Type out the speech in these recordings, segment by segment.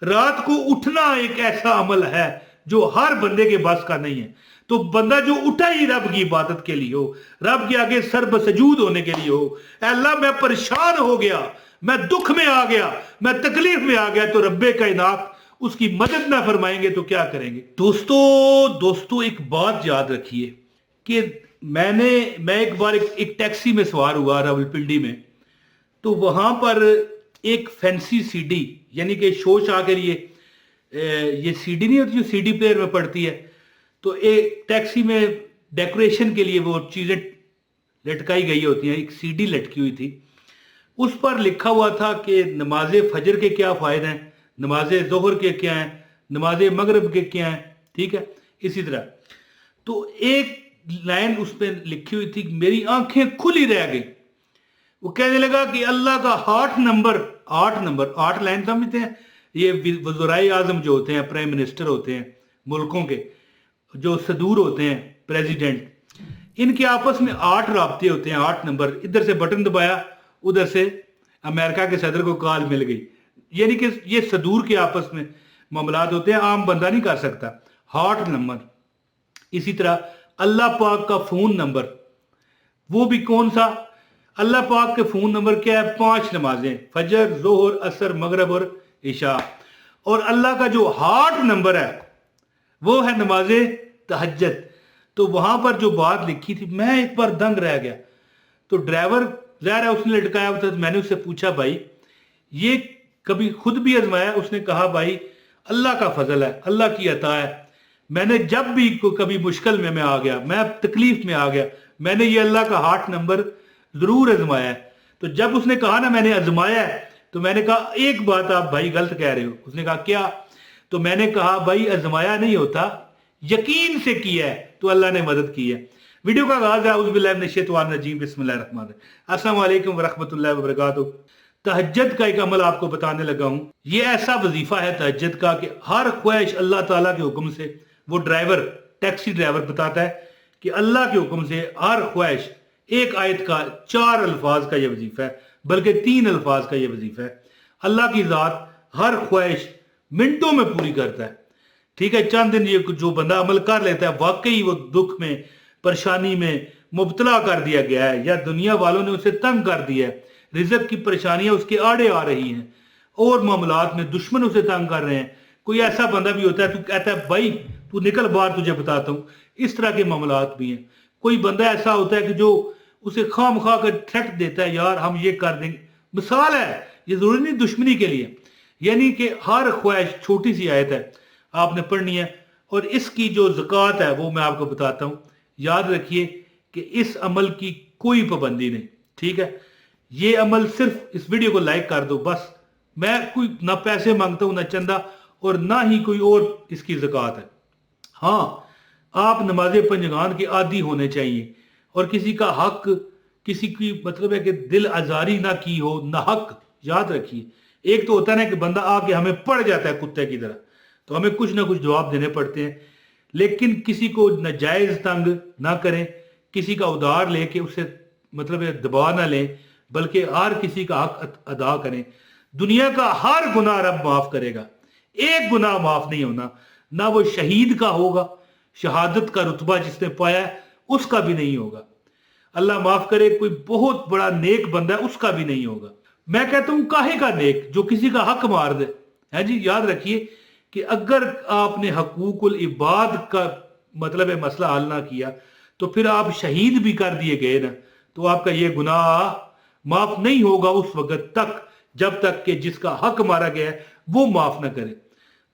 رات کو اٹھنا ایک ایسا عمل ہے جو ہر بندے کے بس کا نہیں ہے. تو بندہ جو اٹھا ہی رب کی عبادت کے لیے ہو, رب کے آگے سر بسجود ہونے کے لیے ہو, اے اللہ میں پریشان ہو گیا, میں دکھ میں آ گیا, میں تکلیف میں آ گیا, تو رب کائنات اس کی مدد نہ فرمائیں گے تو کیا کریں گے؟ دوستو ایک بات یاد رکھیے کہ میں ایک بار ایک ٹیکسی میں سوار ہوا راولپنڈی میں. تو وہاں پر ایک فینسی سی ڈی, یعنی کہ شو شاہ کے لیے یہ سی ڈی نہیں ہوتی جو سی ڈی پلیئر میں پڑتی ہے, تو ایک ٹیکسی میں ڈیکوریشن کے لیے وہ چیزیں لٹکائی گئی ہوتی ہیں, ایک سی ڈی لٹکی ہوئی تھی. اس پر لکھا ہوا تھا کہ نماز فجر کے کیا فائدے ہیں, نماز ظہر کے کیا ہیں, نماز مغرب کے کیا ہیں, ٹھیک ہے, اسی طرح. تو ایک لائن اس پہ لکھی ہوئی تھی, میری آنکھیں کھلی رہ گئی. وہ کہنے لگا کہ اللہ کا 8 لائن سمجھتے ہیں, یہ وزرائے اعظم جو ہوتے ہیں, پرائم منسٹر ہوتے ہیں ملکوں کے, جو صدور ہوتے ہیں پریزیڈنٹ, ان کے آپس میں 8 رابطے ہوتے ہیں, 8 نمبر. ادھر سے بٹن دبایا, ادھر سے امریکہ کے صدر کو کال مل گئی. یعنی کہ یہ صدور کے آپس میں معاملات ہوتے ہیں, عام بندہ نہیں کر سکتا. 8 نمبر. اسی طرح اللہ پاک کا فون نمبر, وہ بھی کون سا؟ اللہ پاک کے فون نمبر کیا ہے؟ 5 نمازیں, فجر, ظہر, عصر, مغرب اور عشاء. اور اللہ کا جو 8 نمبر ہے وہ ہے نماز تہجد. تو وہاں پر جو بات لکھی تھی, میں ایک بار دنگ رہ گیا. تو ڈرائیور ظاہر ہے اس نے لٹکایا ہوا تھا, میں نے اس سے پوچھا بھائی یہ کبھی خود بھی آزمایا؟ اس نے کہا بھائی اللہ کا فضل ہے, اللہ کی عطا ہے. میں نے جب بھی کبھی مشکل میں آ گیا, میں تکلیف میں آ گیا, میں نے یہ اللہ کا 8 نمبر ضرور آزمایا ہے. تو جب اس نے کہا نا میں نے آزمایا ہے, تو میں نے کہا ایک بات آپ بھائی غلط کہہ رہے ہو. اس نے کہا کیا؟ تو میں نے کہا بھائی آزمایا نہیں ہوتا, یقین سے کیا ہے تو اللہ نے مدد کی ہے. ویڈیو کا آغاز ہے اعوذ باللہ من الشیطان الرجیم, بسم اللہ الرحمن الرحیم. السلام علیکم ورحمۃ اللہ وبرکاتہ. تہجد کا ایک عمل آپ کو بتانے لگا ہوں. یہ ایسا وظیفہ ہے تہجد کا کہ ہر خواہش اللہ تعالیٰ کے حکم سے, وہ ڈرائیور, ٹیکسی ڈرائیور بتاتا ہے کہ اللہ کے حکم سے ہر خواہش, ایک آیت کا 4 الفاظ کا یہ وظیفہ ہے, بلکہ 3 الفاظ کا یہ وظیفہ ہے. اللہ کی ذات ہر خواہش منٹوں میں پوری کرتا ہے. ٹھیک ہے, چند دن یہ جو بندہ عمل کر لیتا ہے, واقعی وہ دکھ میں, پریشانی میں مبتلا کر دیا گیا ہے, یا دنیا والوں نے اسے تنگ کر دیا ہے, رزق کی پریشانیاں اس کے آڑے آ رہی ہیں, اور معاملات میں دشمن اسے تنگ کر رہے ہیں. کوئی ایسا بندہ بھی ہوتا ہے تو کہتا ہے بھائی تو نکل باہر, تجھے بتاتا ہوں. اس طرح کے معاملات بھی ہیں. کوئی بندہ ایسا ہوتا ہے کہ جو اسے خواہ مخواہ کر تھریٹ دیتا ہے, یار ہم یہ کر دیں گے. مثال ہے, یہ ضروری نہیں دشمنی کے لیے. یعنی کہ ہر خواہش, چھوٹی سی آیت ہے, آپ نے پڑھنی ہے, اور اس کی جو زکوٰۃ ہے وہ میں آپ کو بتاتا ہوں. یاد رکھیے کہ اس عمل کی کوئی پابندی نہیں, ٹھیک ہے. یہ عمل صرف اس ویڈیو کو لائک کر دو بس. میں کوئی نہ پیسے مانگتا ہوں, نہ چندہ, اور نہ ہی کوئی اور اس کی زکوٰۃ ہے. ہاں, آپ نماز پنجگان کے عادی ہونے چاہیے, اور کسی کا حق, کسی کی مطلب ہے کہ دل آزاری نہ کی ہو, نہ حق. یاد رکھیے, ایک تو ہوتا ہے نا کہ بندہ آ کے ہمیں پڑ جاتا ہے کتے کی طرح, تو ہمیں کچھ نہ کچھ جواب دینے پڑتے ہیں. لیکن کسی کو ناجائز تنگ نہ کریں, کسی کا ادھار لے کے اسے مطلب ہے دبا نہ لیں, بلکہ ہر کسی کا حق ادا کریں. دنیا کا ہر گناہ رب معاف کرے گا, ایک گناہ معاف نہیں ہونا. نہ وہ شہید کا ہوگا, شہادت کا رتبہ جس نے پایا ہے اس کا بھی نہیں ہوگا. اللہ معاف کرے, کوئی بہت بڑا نیک بندہ ہے اس کا بھی نہیں ہوگا. میں کہتا ہوں کاہے کا نیک جو کسی کا حق مار دے. ہے جی, یاد رکھیے کہ اگر آپ نے حقوق العباد کا مطلب ہے مسئلہ حل نہ کیا, تو پھر آپ شہید بھی کر دیے گئے نا, تو آپ کا یہ گناہ معاف نہیں ہوگا اس وقت تک جب تک کہ جس کا حق مارا گیا ہے وہ معاف نہ کرے.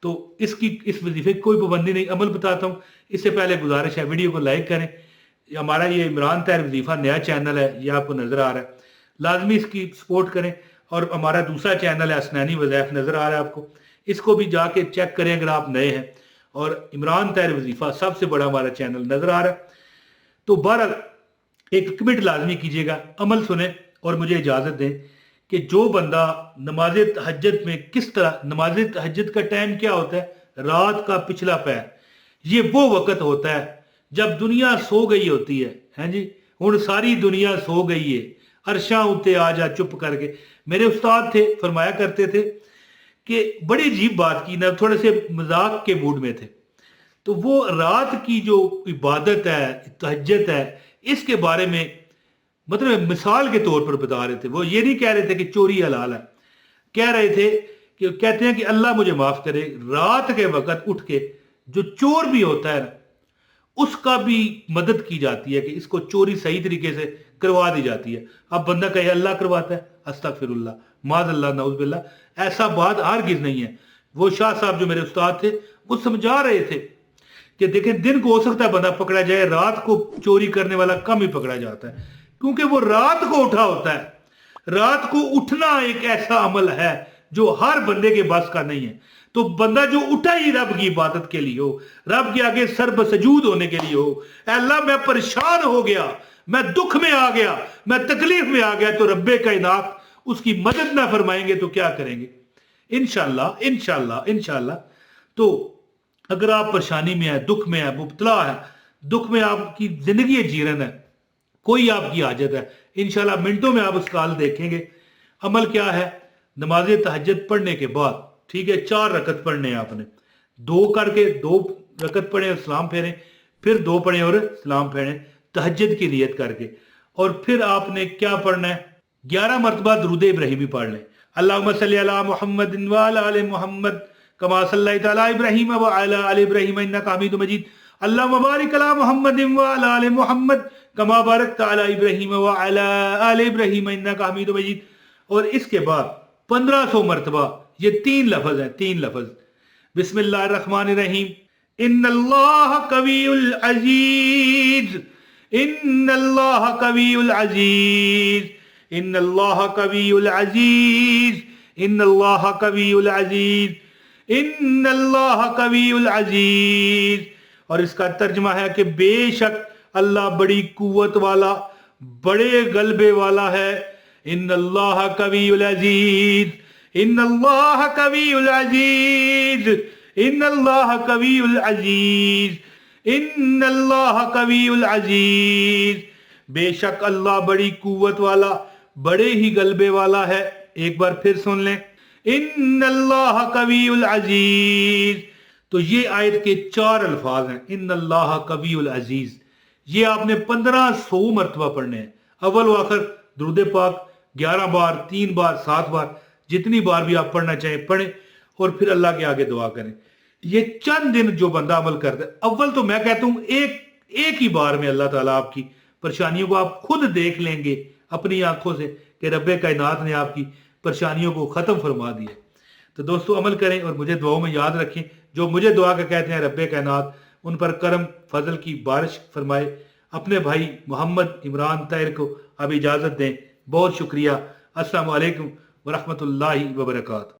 تو اس وظیفے کی کوئی پابندی نہیں. عمل بتاتا ہوں, اس سے پہلے گزارش ہے ویڈیو کو لائک کریں. ہمارا یہ عمران طاہر وظیفہ نیا چینل ہے, یہ آپ کو نظر آ رہا ہے, لازمی اس کی سپورٹ کریں. اور ہمارا دوسرا چینل ہے اسنانی وظائف, نظر آ رہا ہے آپ کو, اس کو بھی جا کے چیک کریں اگر آپ نئے ہیں. اور عمران طاہر وظیفہ سب سے بڑا ہمارا چینل نظر آ رہا ہے. تو بہرحال ایک کمنٹ لازمی کیجیے گا, عمل سنیں اور مجھے اجازت دیں کہ جو بندہ نماز تہجد میں کس طرح, نماز تہجد کا ٹائم کیا ہوتا ہے؟ رات کا پچھلا پہر. یہ وہ وقت ہوتا ہے جب دنیا سو گئی ہوتی ہے. ہیں جی, ہن ساری دنیا سو گئی ہے, عرشاں اتے آ جا چپ کر کے. میرے استاد تھے, فرمایا کرتے تھے کہ بڑی عجیب بات کی نا, تھوڑے سے مذاق کے موڈ میں تھے. تو وہ رات کی جو عبادت ہے, تہجد ہے, اس کے بارے میں مطلب مثال کے طور پر بتا رہے تھے. وہ یہ نہیں کہہ رہے تھے کہ چوری حلال ہے, کہہ رہے تھے کہ کہتے ہیں کہ اللہ مجھے معاف کرے, رات کے وقت اٹھ کے جو چور بھی ہوتا ہے نا, اس کا بھی مدد کی جاتی ہے کہ اس کو چوری صحیح طریقے سے کروا دی جاتی ہے. اب بندہ کہے اللہ کرواتا ہے, استغفر اللہ, معاذ اللہ, نعوذ باللہ, ایسا بات ہرگز نہیں ہے. وہ شاہ صاحب جو میرے استاد تھے وہ سمجھا رہے تھے کہ دیکھیں دن کو ہو سکتا ہے بندہ پکڑا جائے, رات کو چوری کرنے والا کم ہی پکڑا جاتا ہے, کیونکہ وہ رات کو اٹھا ہوتا ہے. رات کو اٹھنا ایک ایسا عمل ہے جو ہر بندے کے بس کا نہیں ہے. تو بندہ جو اٹھا ہی رب کی عبادت کے لیے ہو, رب کے آگے سر بسجود ہونے کے لیے ہو, اے اللہ میں پریشان ہو گیا, میں دکھ میں آ گیا, میں تکلیف میں آ گیا, تو رب کائنات اس کی مدد نہ فرمائیں گے تو کیا کریں گے؟ انشاءاللہ انشاءاللہ انشاءاللہ. تو اگر آپ پریشانی میں ہیں, دکھ میں ہیں, مبتلا ہے, دکھ میں آپ کی زندگی جیرن ہے, کوئی آپ کی حاجت ہے, انشاءاللہ منٹوں میں آپ اس کا حل دیکھیں گے. عمل کیا ہے؟ نماز تہجد پڑھنے کے بعد, ٹھیک ہے, 4 رکعت پڑھنے ہیں آپ نے, 2 کر کے 2 رکعت پڑھیں اور سلام پھیریں, پھر 2 پڑھیں اور سلام پھیریں تہجد کی نیت کر کے, اور پھر آپ نے کیا پڑھنا ہے؟ 11 مرتبہ درود ابراہیمی پڑھ لیں. اللہم صلی علی محمد وعلی آل محمد کما صلیت علی ابراہیم وعلی آل ابراہیم انک حمید مجید. اللہم بارک علی محمد وعلی آل محمد کما بارکت علی ابراہیم وعلی آل ابراہیم انک حمید مجید. اور اس کے بعد 1500 مرتبہ یہ 3 لفظ ہیں, 3 لفظ. بسم اللہ الرحمن الرحیم, ان اللہ قوی العزیز, ان اللہ قوی العزیز, ان اللہ قوی العزیز, ان اللہ قوی العزیز, ان اللہ قوی العزیز. اور اس کا ترجمہ ہے کہ بے شک اللہ بڑی قوت والا, بڑے غلبے والا ہے. ان اللہ قوی العزیز, ان اللہ قوی العزیز, ان اللہ قوی العزیز, ان اللہ قوی العزیز. بے شک اللہ بڑی قوت والا, بڑے ہی غلبے والا ہے. ایک بار پھر سن لیں, ان اللہ قوی العزیز. تو یہ آیت کے 4 الفاظ ہیں, ان اللہ قوی العزیز. یہ آپ نے 1500 مرتبہ پڑھنے ہیں, اول و آخر درود پاک 11 بار, 3 بار, 7 بار, جتنی بار بھی آپ پڑھنا چاہیں پڑھیں, اور پھر اللہ کے آگے دعا کریں. یہ چند دن جو بندہ عمل کرتا ہے, اول تو میں کہتا ہوں ایک ہی بار میں اللہ تعالیٰ آپ کی پریشانیوں کو آپ خود دیکھ لیں گے اپنی آنکھوں سے کہ رب کائنات نے آپ کی پریشانیوں کو ختم فرما دیا. تو دوستو عمل کریں اور مجھے دعاؤں میں یاد رکھیں. جو مجھے دعا کا کہتے ہیں رب کائنات ان پر کرم فضل کی بارش فرمائے. اپنے بھائی محمد عمران طاہر کو اب اجازت دیں. بہت شکریہ. السلام علیکم ورحمۃ اللہ وبرکاتہ.